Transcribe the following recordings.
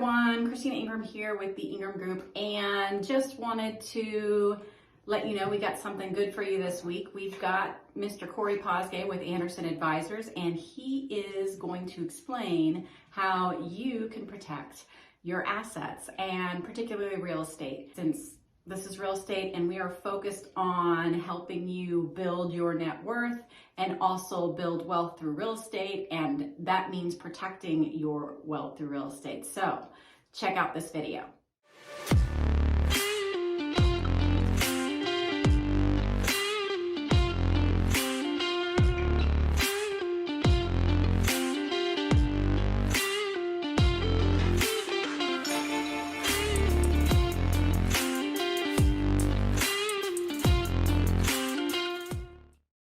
everyone, Christina Ingram here with the Ingram Group, and just wanted to let you know we got something good for you this week. We've got Mr. Corey Posgay with Anderson Advisors, and he is going to explain how you can protect your assets, and particularly real estate. Since this is real estate and we are focused on helping you build your net worth and also build wealth through real estate, and that means protecting your wealth through real estate. So check out this video.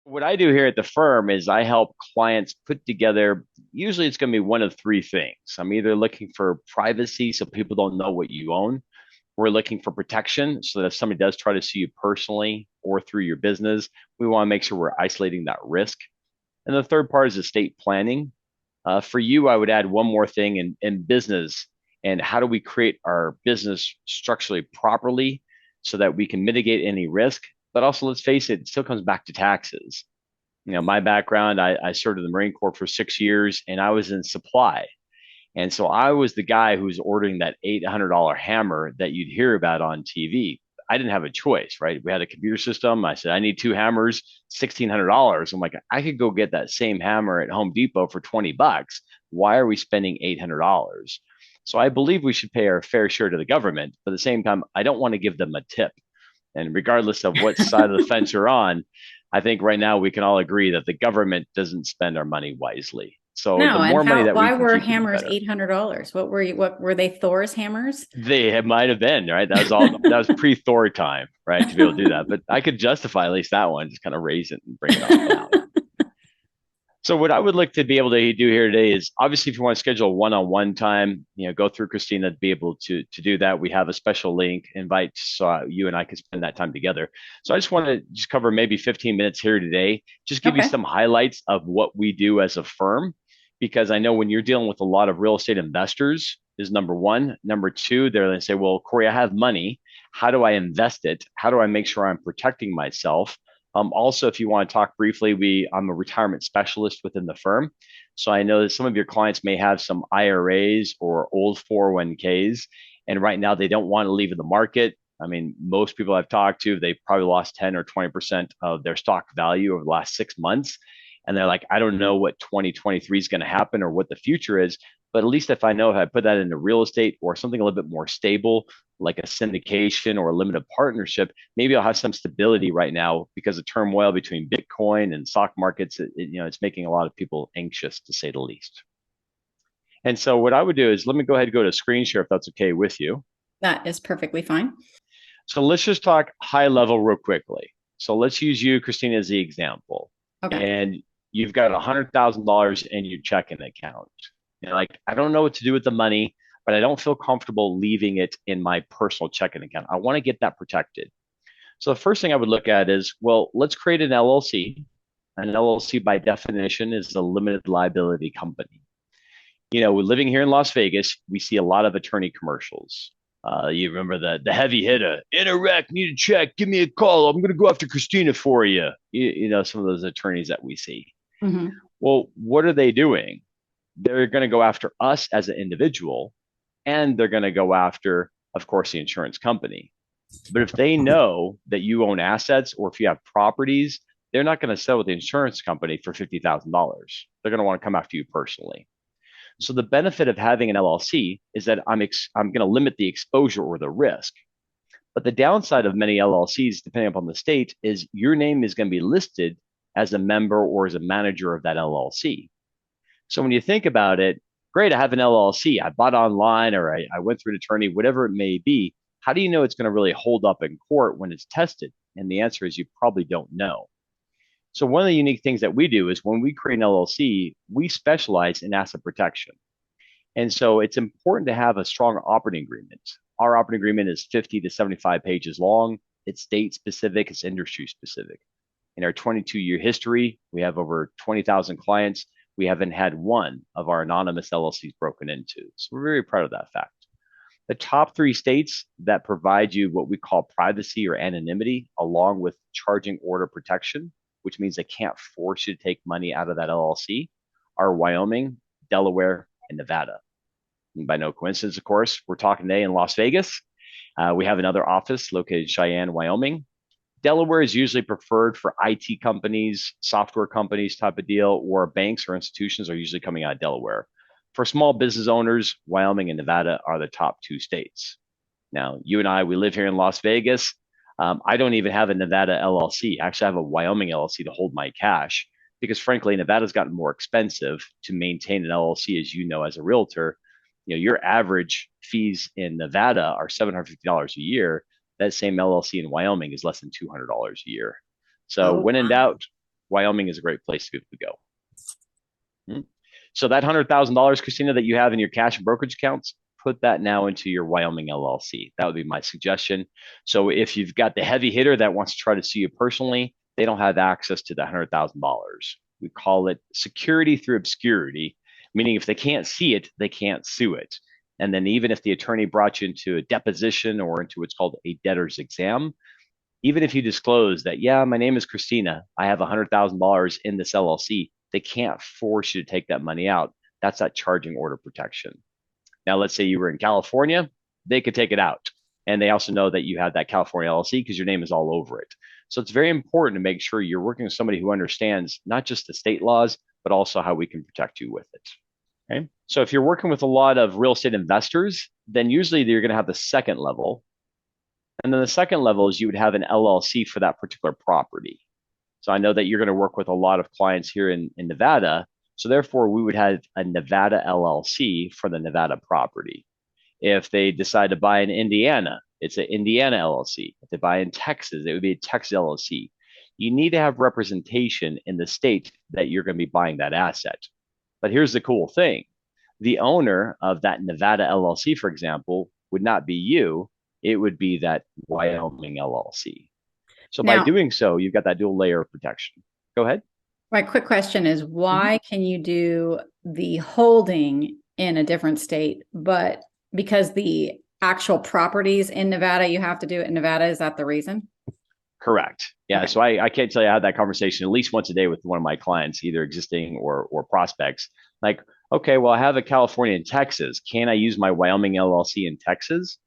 What I do here at the firm is I help clients put together, usually it's going to be one of three things. I'm either looking for privacy so people don't know what you own. We're looking for protection so that if somebody does try to sue you personally or through your business, we want to make sure we're isolating that risk. And the third part is estate planning. For you, I would add one more thing in business, and how do we create our business structurally properly so that we can mitigate any risk. But also, let's face it, it still comes back to taxes. My background, I served in the Marine Corps for 6 years, and I was in supply. And so I was the guy who was ordering that $800 hammer that you'd hear about on TV. I didn't have a choice, right? We had a computer system. I said, I need two hammers, $1,600. I'm like, I could go get that same hammer at Home Depot for 20 bucks. Why are we spending $800? So I believe we should pay our fair share to the government. But at the same time, I don't want to give them a tip. And regardless of what side of the fence you're on, I think right now we can all agree that the government doesn't spend our money wisely. So No, the more money that we why can were keep, the hammers better. $800? What were they, Thor's hammers? Might have been, right. That was pre-Thor time, right, to be able to do that. But I could justify at least that one, just kind of raise it and bring it on down. So what I would like to be able to do here today is, obviously, if you want to schedule a one-on-one time, go through Christina to be able to do that. We have a special link invite so you and I can spend that time together. So I just want to just cover maybe 15 minutes here today, just give you some highlights of what we do as a firm, because I know when you're dealing with a lot of real estate investors is number one. Number two, they're going to say, well, Corey, I have money. How do I invest it? How do I make sure I'm protecting myself? Also, if you want to talk briefly, I'm a retirement specialist within the firm. So I know that some of your clients may have some IRAs or old 401ks, and right now they don't want to leave in the market. I mean, most people I've talked to, they've probably lost 10 or 20% of their stock value over the last 6 months. And they're like, I don't know what 2023 is going to happen or what the future is. But at least if I know if I put that into real estate or something a little bit more stable, like a syndication or a limited partnership, maybe I'll have some stability right now, because the turmoil between Bitcoin and stock markets, it's making a lot of people anxious, to say the least. And so what I would do is, let me go ahead and go to screen share if that's okay with you. That is perfectly fine. So let's just talk high level real quickly. So let's use you, Christina, as the example. Okay. And you've got $100,000 in your checking account. Like, I don't know what to do with the money, but I don't feel comfortable leaving it in my personal checking account. I want to get that protected. So the first thing I would look at is, well, let's create an LLC. An LLC by definition is a limited liability company. We're living here in Las Vegas. We see a lot of attorney commercials. You remember the heavy hitter, in a wreck, need a check, give me a call. I'm going to go after Christina for you. Some of those attorneys that we see. Mm-hmm. Well, what are they doing? They're going to go after us as an individual, and they're going to go after, of course, the insurance company. But if they know that you own assets, or if you have properties, they're not going to sell with the insurance company for $50,000. They're going to want to come after you personally. So the benefit of having an LLC is that I'm going to limit the exposure or the risk. But the downside of many LLCs, depending upon the state, is your name is going to be listed as a member or as a manager of that LLC. So when you think about it, great, I have an LLC. I bought online, or I went through an attorney, whatever it may be. How do you know it's going to really hold up in court when it's tested? And the answer is you probably don't know. So one of the unique things that we do is, when we create an LLC, we specialize in asset protection. And so it's important to have a strong operating agreement. Our operating agreement is 50 to 75 pages long. It's state specific, it's industry specific. In our 22-year history, we have over 20,000 clients. We haven't had one of our anonymous LLCs broken into. So we're very proud of that fact. The top three states that provide you what we call privacy or anonymity, along with charging order protection, which means they can't force you to take money out of that LLC, are Wyoming, Delaware, and Nevada. And by no coincidence, of course, we're talking today in Las Vegas. We have another office located in Cheyenne, Wyoming. Delaware is usually preferred for IT companies, software companies type of deal, or banks or institutions are usually coming out of Delaware. For small business owners, Wyoming and Nevada are the top two states. Now, you and I, we live here in Las Vegas. I don't even have a Nevada LLC. Actually, I have a Wyoming LLC to hold my cash because, frankly, Nevada's gotten more expensive to maintain an LLC, as you know, as a realtor. Your average fees in Nevada are $750 a year. That same LLC in Wyoming is less than $200 a year. So Oh, when in wow. doubt, Wyoming is a great place to go. Hmm. So that $100,000, Christina, that you have in your cash and brokerage accounts, put that now into your Wyoming LLC. That would be my suggestion. So if you've got the heavy hitter that wants to try to sue you personally, they don't have access to the $100,000. We call it security through obscurity, meaning if they can't see it, they can't sue it. And then even if the attorney brought you into a deposition or into what's called a debtor's exam, even if you disclose that, yeah, my name is Christina, I have $100,000 in this LLC, they can't force you to take that money out. That's that charging order protection. Now, let's say you were in California, they could take it out. And they also know that you have that California LLC because your name is all over it. So it's very important to make sure you're working with somebody who understands not just the state laws, but also how we can protect you with it. Okay. So if you're working with a lot of real estate investors, then usually you're going to have the second level. And then the second level is you would have an LLC for that particular property. So I know that you're going to work with a lot of clients here in Nevada. So therefore, we would have a Nevada LLC for the Nevada property. If they decide to buy in Indiana, it's an Indiana LLC. If they buy in Texas, it would be a Texas LLC. You need to have representation in the state that you're going to be buying that asset. But here's the cool thing. The owner of that Nevada LLC, for example, would not be you. It would be that Wyoming LLC. So by Now, doing so, you've got that dual layer of protection. Go ahead. my quick question is Mhm. why can you do the holding in a different state, but because the actual properties in Nevada, you have to do it in Nevada? Is that the reason? Correct. Yeah. Okay. So I can't tell you I had that conversation at least once a day with one of my clients, either existing or prospects. Like, okay, well, I have a California and Texas. Can I use my Wyoming LLC in Texas?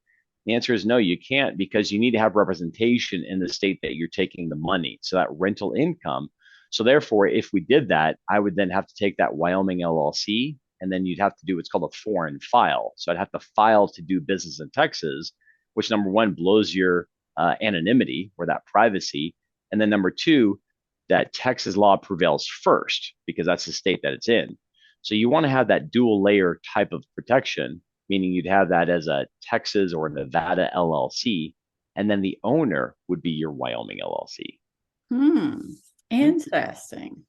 The answer is no, you can't because you need to have representation in the state that you're taking the money. So that rental income. So therefore, if we did that, I would then have to take that Wyoming LLC and then you'd have to do what's called a foreign file. So I'd have to file to do business in Texas, which number one blows your anonymity or that privacy. And then number two, that Texas law prevails first because that's the state that it's in. So you want to have that dual layer type of protection, meaning you'd have that as a Texas or Nevada LLC, and then the owner would be your Wyoming LLC. Hmm. Hmm? Interesting.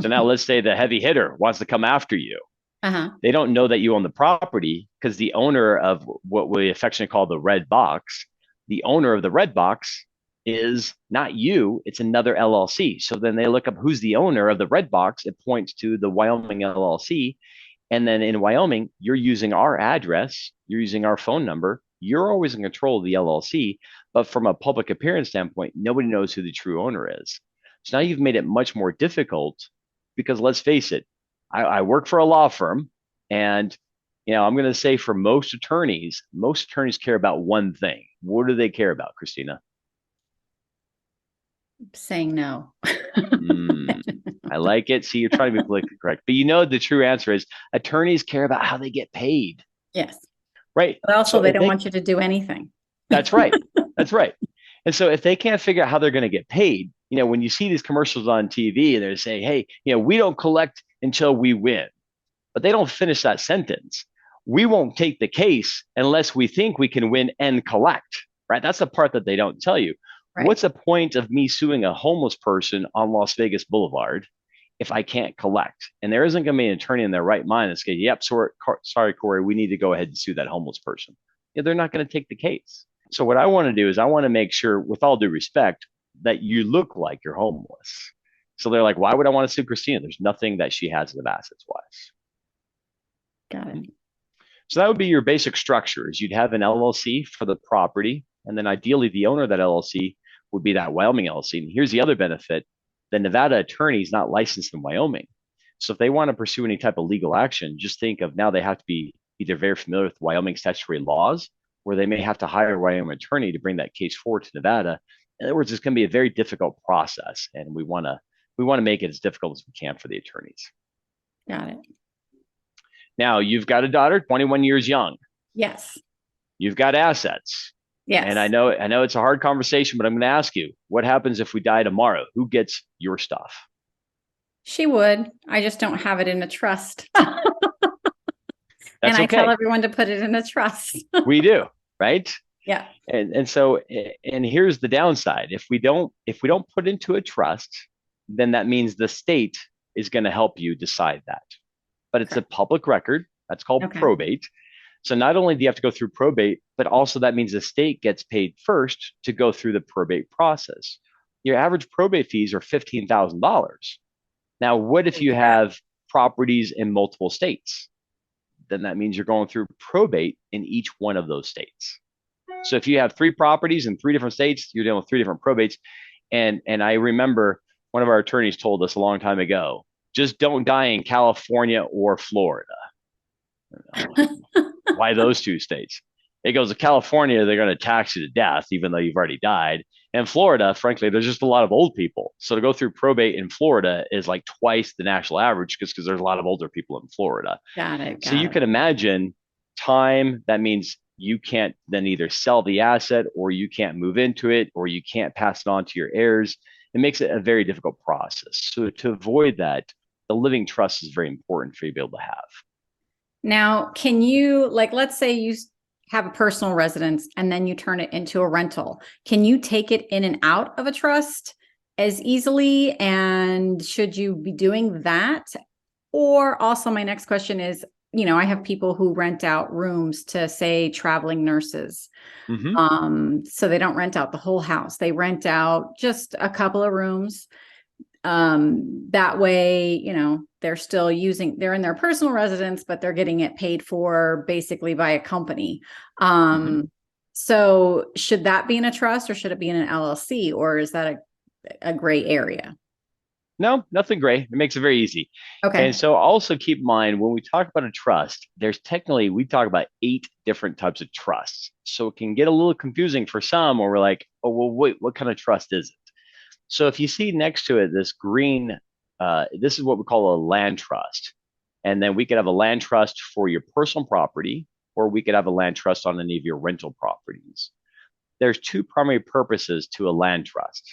So now let's say the heavy hitter wants to come after you. Uh-huh. They don't know that you own the property because the owner of what we affectionately call the red box, the owner of the red box is not you, it's another LLC. So then they look up who's the owner of the red box. It points to the Wyoming LLC. And then in Wyoming, you're using our address, you're using our phone number. You're always in control of the LLC. But from a public appearance standpoint, nobody knows who the true owner is. So now you've made it much more difficult because let's face it, I work for a law firm, and I'm going to say for most attorneys care about one thing. What do they care about, Christina? Saying no. Mm, I like it. See, you're trying to be politically correct, but you know the true answer is attorneys care about how they get paid, Yes. right? But also, So they if don't they, want you to do anything. that's right, that's right. And so if they can't figure out how they're going to get paid, when you see these commercials on TV and they're saying, hey, we don't collect until we win, but they don't finish that sentence. We won't take the case unless we think we can win and collect, right? That's the part that they don't tell you. Right. What's the point of me suing a homeless person on Las Vegas Boulevard if I can't collect? And there isn't going to be an attorney in their right mind that's going, yep, sorry, Corey, we need to go ahead and sue that homeless person. They're not going to take the case. So what I want to do is I want to make sure, with all due respect, that you look like you're homeless. So they're like, why would I want to sue Christina? There's nothing that she has of assets wise. Got it. So that would be your basic structures. You'd have an LLC for the property, and then ideally the owner of that LLC would be that Wyoming LLC. And here's the other benefit: the Nevada attorney is not licensed in Wyoming. So if they want to pursue any type of legal action, just think of now they have to be either very familiar with Wyoming statutory laws, or they may have to hire a Wyoming attorney to bring that case forward to Nevada. In other words, it's going to be a very difficult process, and we want to make it as difficult as we can for the attorneys. Got it. Now, you've got a daughter, 21 years young. Yes. You've got assets. And I Yes. know it's a hard conversation, but I'm going to ask you, what happens if we die tomorrow? Who gets your stuff? She would. I just don't have it in a trust. And That's I tell okay. everyone to put it in a trust. We do, right? Yeah. And here's the downside. If we don't put into a trust, then that means the state is going to help you decide that. But it's a Correct. public record. That's called Okay. probate. So not only do you have to go through probate, but also that means the state gets paid first to go through the probate process. Your average probate fees are $15,000. Now, what if Holy you crap. have properties in multiple states? Then that means you're going through probate in each one of those states. So if you have three properties in three different states, you're dealing with three different probates. And I remember one of our attorneys told us a long time ago, just don't die in California or Florida. I'm like, why those two states? It goes to California, they're going to tax you to death, even though you've already died. And Florida, frankly, there's just a lot of old people. So to go through probate in Florida is like twice the national average because there's a lot of older people in Florida. Got it. So Got you it. can imagine time, that means you can't then either sell the asset or you can't move into it or you can't pass it on to your heirs. It makes it a very difficult process. So to avoid that, the living trust is very important for you to be able to have. Now, can you, like, let's say you have a personal residence and then you turn it into a rental. Can you take it in and out of a trust as easily? And should you be doing that? Or also, my next question is, I have people who rent out rooms to, say, traveling nurses. Mm-hmm. So they don't rent out the whole house. They rent out just a couple of rooms. That way, they're in their personal residence, but they're getting it paid for basically by a company. Mm-hmm. So should that be in a trust or should it be in an LLC, or is that a gray area? No, nothing gray. It makes it very easy. And Okay. so also keep in mind when we talk about a trust, we talk about 8 different types of trusts. So it can get a little confusing for some where we're like, oh, well, wait, what kind of trust is it? So if you see next to it, this green, this is what we call a land trust. And then we could have a land trust for your personal property, or we could have a land trust on any of your rental properties. There's 2 primary purposes to a land trust.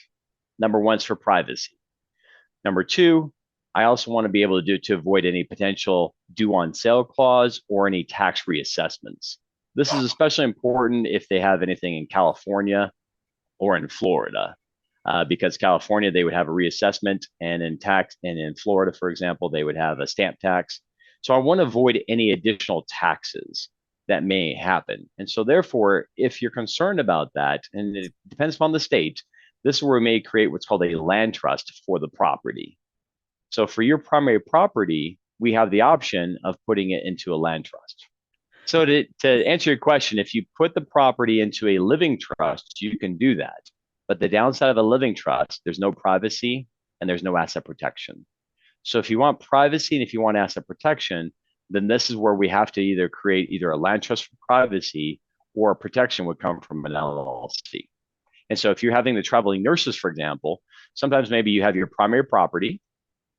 Number one is for privacy. Number two, I also want to be able to do to avoid any potential due on sale clause or any tax reassessments. This is especially important if they have anything in California or in Florida, because California they would have a reassessment, and in Florida, for example, they would have a stamp tax. So I want to avoid any additional taxes that may happen. And so therefore, if you're concerned about that, and it depends upon the state, this is where we may create what's called a land trust for the property. So for your primary property, we have the option of putting it into a land trust. So to answer your question, if you put the property into a living trust, you can do that. But the downside of a living trust, there's no privacy and there's no asset protection. So if you want privacy and if you want asset protection, then this is where we have to either create either a land trust for privacy or protection would come from an LLC. And so if you're having the traveling nurses, for example, sometimes maybe you have your primary property.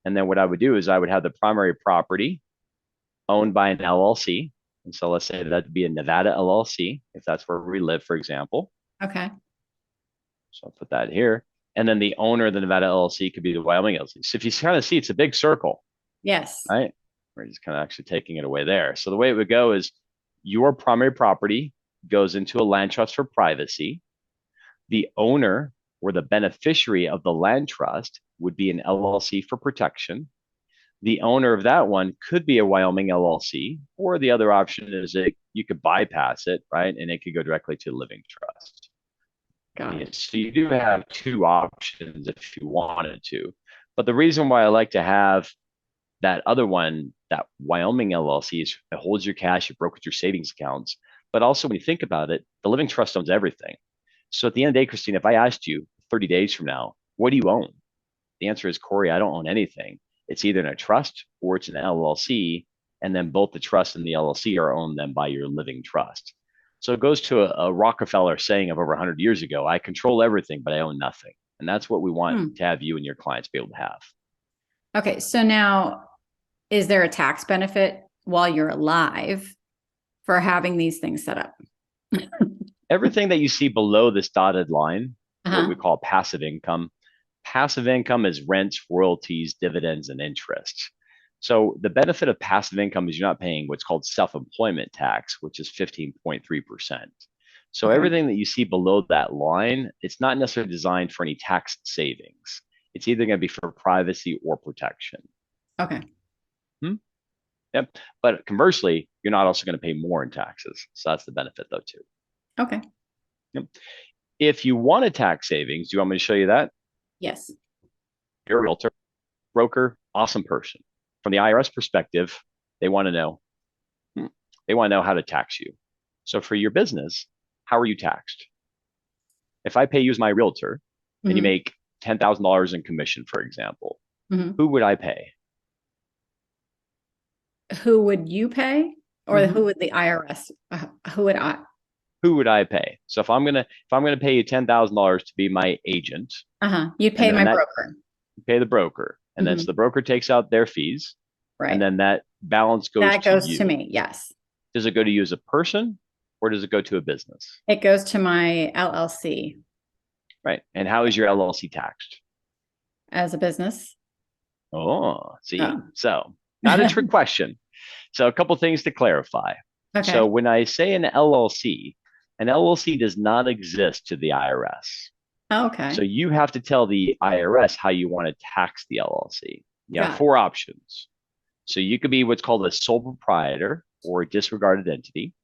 And then what I would do is I would have the primary property owned by an LLC. And so let's say that'd be a Nevada LLC, if that's where we live, for example. Okay. So I'll put that here. And then the owner of the Nevada LLC could be the Wyoming LLC. So if you kind of see, it's a big circle, Yes. right? We're just kind of actually taking it away there. So the way it would go is your primary property goes into a land trust for privacy. The owner or the beneficiary of the land trust would be an LLC for protection. The owner of that one could be a Wyoming LLC, or the other option is that you could bypass it, right? And it could go directly to living trust. Got it. So you do have 2 options if you wanted to. But the reason why I like to have that other one, that Wyoming LLC it holds your cash, it brokers your savings accounts. But also, when you think about it, the living trust owns everything. So at the end of the day, Christine, if I asked you 30 days from now, what do you own? The answer is, Corey, I don't own anything. It's either in a trust or it's an LLC. And then both the trust and the LLC are owned then by your living trust. So it goes to a Rockefeller saying of over 100 years ago, I control everything, but I own nothing. And that's what we want to have you and your clients be able to have. Okay. So now, is there a tax benefit while you're alive for having these things set up? Everything that you see below this dotted line, what we call passive income. Passive income is rents, royalties, dividends, and interest. So the benefit of passive income is you're not paying what's called self-employment tax, which is 15.3%. So everything that you see below that line, it's not necessarily designed for any tax savings. It's either going to be for privacy or protection. Okay. Yep. But conversely, you're not also going to pay more in taxes. So that's the benefit though too. Okay. Yep. If you want a tax savings, do you want me to show you that? Yes. You're a realtor, broker, awesome person. From the IRS perspective, they want to know. They want to know how to tax you. So for your business, how are you taxed? If I pay you as my realtor and you make $10,000 in commission, for example, who would I pay? Who would you pay, or who would the IRS? Who would I? Who would I pay? So if I'm gonna pay you $10,000 to be my agent, you'd pay my broker. Pay the broker, and then so the broker takes out their fees, right? And then that balance goes that goes to you. To me. Yes. Does it go to you as a person, or does it go to a business? It goes to my LLC. Right. And how is your LLC taxed? As a business. Oh, see, so not a trick question. So a couple things to clarify. Okay. So when I say an LLC does not exist to the IRS. Okay. So you have to tell the IRS how you want to tax the LLC. You have four options. So you could be what's called a sole proprietor or a disregarded entity.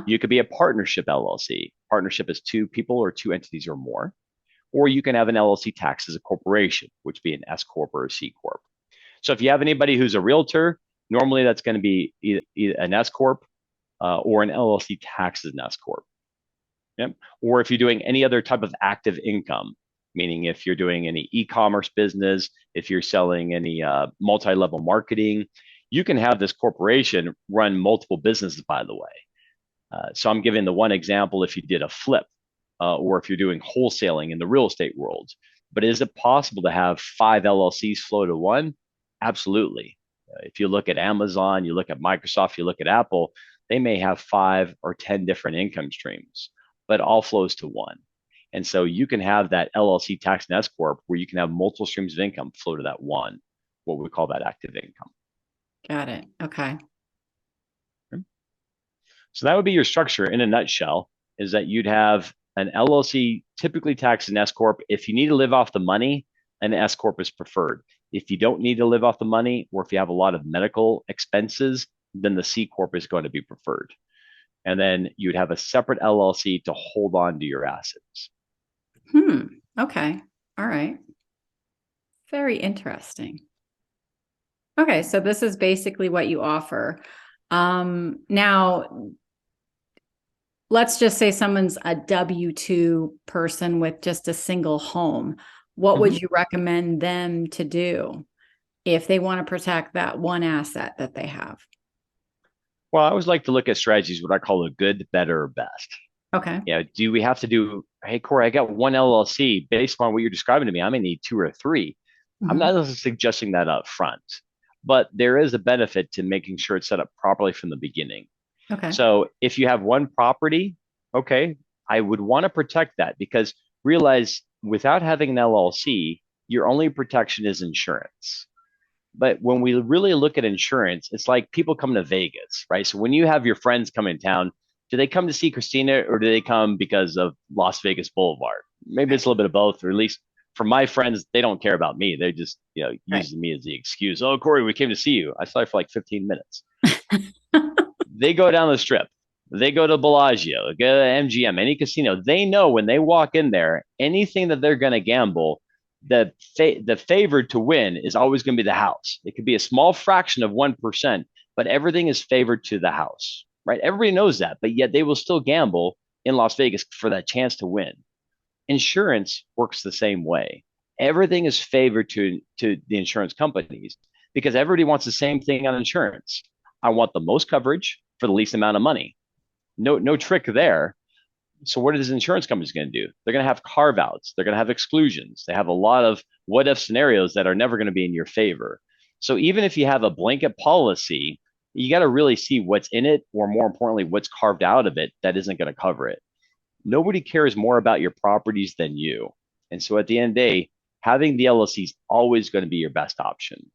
You could be a partnership LLC. Partnership is two people or two entities or more. Or you can have an LLC taxed as a corporation, which would be an S Corp or a C Corp. So if you have anybody who's a realtor, normally that's going to be either an S Corp or an LLC taxed as an S Corp. Yep. Or if you're doing any other type of active income, meaning if you're doing any e-commerce business, if you're selling any multi-level marketing, you can have this corporation run multiple businesses, by the way. So I'm giving the one example if you did a flip or if you're doing wholesaling in the real estate world. But is it possible to have 5 LLCs flow to one? Absolutely. If you look at Amazon, you look at Microsoft, you look at Apple, they may have 5 or 10 different income streams, but all flows to one. And so you can have that LLC tax and S Corp where you can have multiple streams of income flow to that one, what we call that active income. Got it. Okay. So that would be your structure in a nutshell, is that you'd have an LLC typically taxed an S Corp. If you need to live off the money, an S Corp is preferred. If you don't need to live off the money, or if you have a lot of medical expenses, then the C Corp is going to be preferred. And then you'd have a separate LLC to hold on to your assets. Okay. All right. Very interesting. Okay. So this is basically what you offer. Now, let's just say someone's a W-2 person with just a single home. What would you recommend them to do if they want to protect that one asset that they have? Well, I always like to look at strategies, what I call a good, better, or best. Okay. Yeah. Do we have to do, hey, Corey, I got one LLC. Based on what you're describing to me, I may need 2 or 3. I'm not necessarily suggesting that up front, but there is a benefit to making sure it's set up properly from the beginning. Okay. So if you have one property, okay, I would want to protect that, because realize without having an LLC, your only protection is insurance. But when we really look at insurance, it's like people come to Vegas, right? So when you have your friends come in town, do they come to see Christina, or do they come because of Las Vegas Boulevard? Maybe it's a little bit of both, or at least for my friends, they don't care about me. They just, using me as the excuse. Oh, Corey, we came to see you. I saw you for like 15 minutes. They go down the strip. They go to Bellagio, go to MGM, any casino. They know when they walk in there, anything that they're going to gamble, the favored to win is always going to be the house. It could be a small fraction of 1%, but everything is favored to the house, right? Everybody knows that, but yet they will still gamble in Las Vegas for that chance to win. Insurance works the same way. Everything is favored to the insurance companies because everybody wants the same thing on insurance. I want the most coverage for the least amount of money. No trick there. So what is insurance companies going to do? They're going to have carve outs. They're going to have exclusions. They have a lot of what if scenarios that are never going to be in your favor. So even if you have a blanket policy, you got to really see what's in it, or more importantly, what's carved out of it that isn't going to cover it. Nobody cares more about your properties than you. And so at the end of the day, having the LLC is always going to be your best option.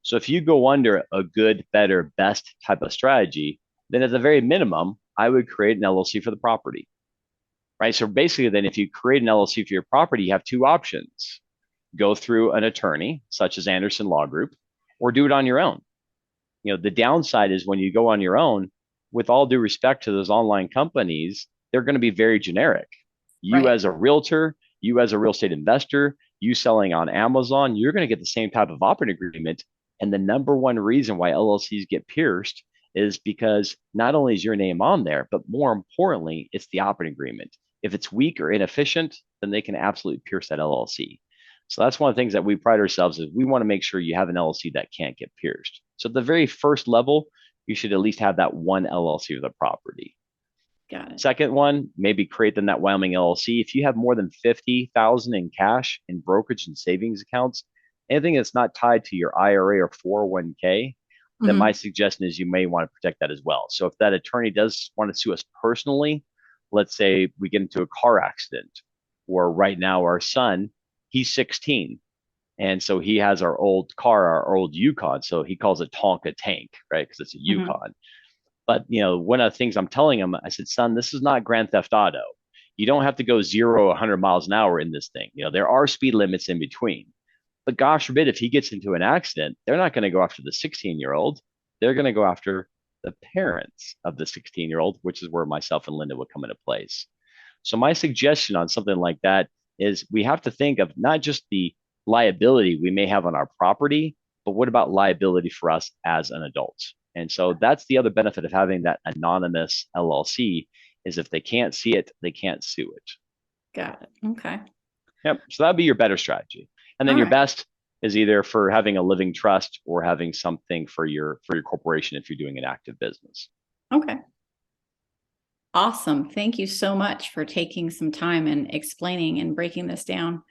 So if you go under a good, better, best type of strategy, then at the very minimum, I would create an LLC for the property, right? So basically, then if you create an LLC for your property, you have two options: go through an attorney, such as Anderson Law Group, or do it on your own. The downside is when you go on your own, with all due respect to those online companies, they're going to be very generic. You Right. as a realtor, you as a real estate investor, you selling on Amazon, you're going to get the same type of operating agreement. And the number one reason why LLCs get pierced is because not only is your name on there, but more importantly, it's the operating agreement. If it's weak or inefficient, then they can absolutely pierce that LLC. So that's one of the things that we pride ourselves is we want to make sure you have an LLC that can't get pierced. So at the very first level, you should at least have that one LLC of the property. Got it. Second one, maybe create them that Wyoming LLC. If you have more than 50,000 in cash in brokerage and savings accounts, anything that's not tied to your IRA or 401k, then my Hmm. suggestion is you may want to protect that as well. So if that attorney does want to sue us personally, let's say we get into a car accident, or right now our son, he's 16. And so he has our old car, our old Yukon. So he calls it Tonka Tank, right? Because it's a Hmm. Yukon. But one of the things I'm telling him, I said, son, this is not Grand Theft Auto. You don't have to go 0 to 100 miles an hour in this thing. There are speed limits in between. But gosh forbid, if he gets into an accident, they're not going to go after the 16-year-old. They're going to go after the parents of the 16-year-old, which is where myself and Linda would come into place. So my suggestion on something like that is we have to think of not just the liability we may have on our property, but what about liability for us as an adult? And so that's the other benefit of having that anonymous LLC is if they can't see it, they can't sue it. Got it. Okay. Yep. So that'd be your better strategy. And then All your right. best is either for having a living trust or having something for your corporation if you're doing an active business. Okay. Awesome. Thank you so much for taking some time and explaining and breaking this down.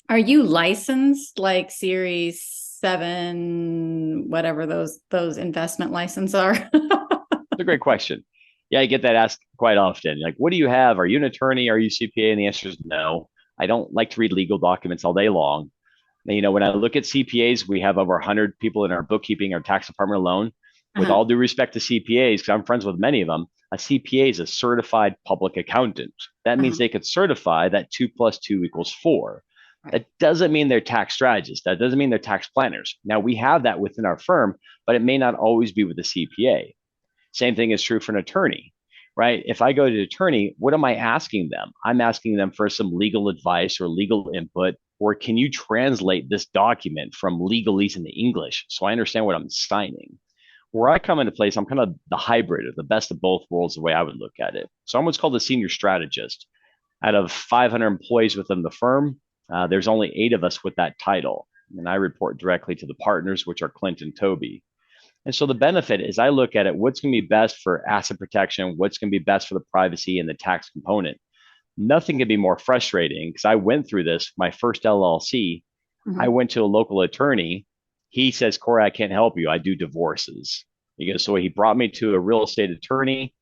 Are you licensed like Series 7, whatever those investment license are? It's a great question. Yeah, I get that asked quite often. Like, what do you have? Are you an attorney? Are you CPA? And the answer is no. I don't like to read legal documents all day long. When I look at CPAs, we have over 100 people in our bookkeeping, our tax department alone. With Uh-huh. all due respect to CPAs, because I'm friends with many of them, a CPA is a certified public accountant. That means Uh-huh. they could certify that 2 + 2 = 4. Right. That doesn't mean they're tax strategists. That doesn't mean they're tax planners. Now, we have that within our firm, but it may not always be with the CPA. Same thing is true for an attorney, right? If I go to an attorney, what am I asking them? I'm asking them for some legal advice or legal input, or can you translate this document from legalese into English so I understand what I'm signing? Where I come into place, I'm kind of the hybrid of the best of both worlds, the way I would look at it. So I'm what's called a senior strategist. Out of 500 employees within the firm, there's only 8 of us with that title. And I report directly to the partners, which are Clint and Toby. And so the benefit is I look at it, what's going to be best for asset protection, what's going to be best for the privacy and the tax component. Nothing could be more frustrating because I went through this. My first LLC, I Mhm. went to a local attorney. He says, Corey, I can't help you. I do divorces. So he brought me to a real estate attorney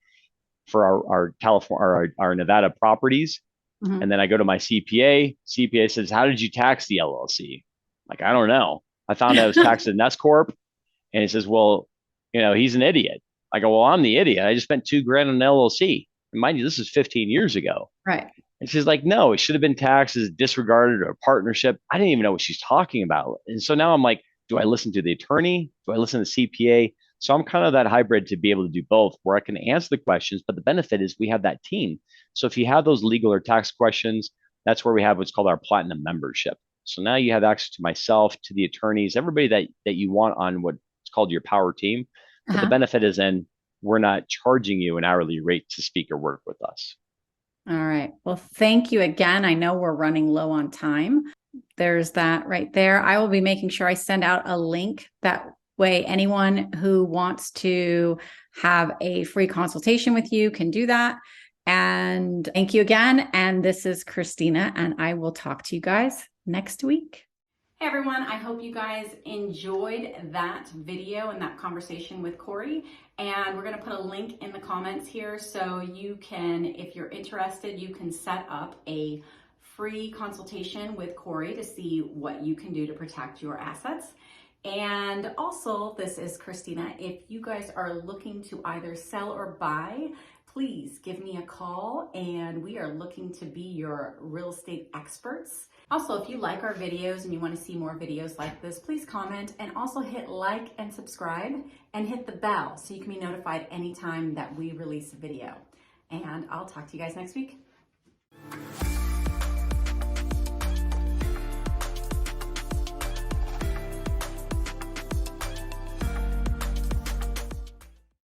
for our California, our Nevada properties. And Mhm. then I go to my CPA. CPA says, how did you tax the LLC? Like, I don't know. I found out it was taxed as an S Corp. And he says, well, he's an idiot. I go, well, I'm the idiot. I just spent $2,000 on an LLC. And mind you, this is 15 years ago. Right. And she's like, no, it should have been taxed as disregarded or a partnership. I didn't even know what she's talking about. And so now I'm like, do I listen to the attorney? Do I listen to the CPA? So I'm kind of that hybrid to be able to do both where I can answer the questions, but the benefit is we have that team. So if you have those legal or tax questions, that's where we have what's called our platinum membership. So now you have access to myself, to the attorneys, everybody that you want on what's called your power team. But the Uh-huh. benefit is then we're not charging you an hourly rate to speak or work with us. All right. Well, thank you again. I know we're running low on time. There's that right there. I will be making sure I send out a link. That way, anyone who wants to have a free consultation with you can do that. And thank you again. And this is Christina, and I will talk to you guys next week. Hey everyone, I hope you guys enjoyed that video and that conversation with Corey. And we're going to put a link in the comments here so you can, if you're interested, you can set up a free consultation with Corey to see what you can do to protect your assets. And also, this is Christina. If you guys are looking to either sell or buy, please give me a call, and we are looking to be your real estate experts. Also, if you like our videos and you want to see more videos like this, please comment and also hit like and subscribe and hit the bell so you can be notified anytime that we release a video. And I'll talk to you guys next week.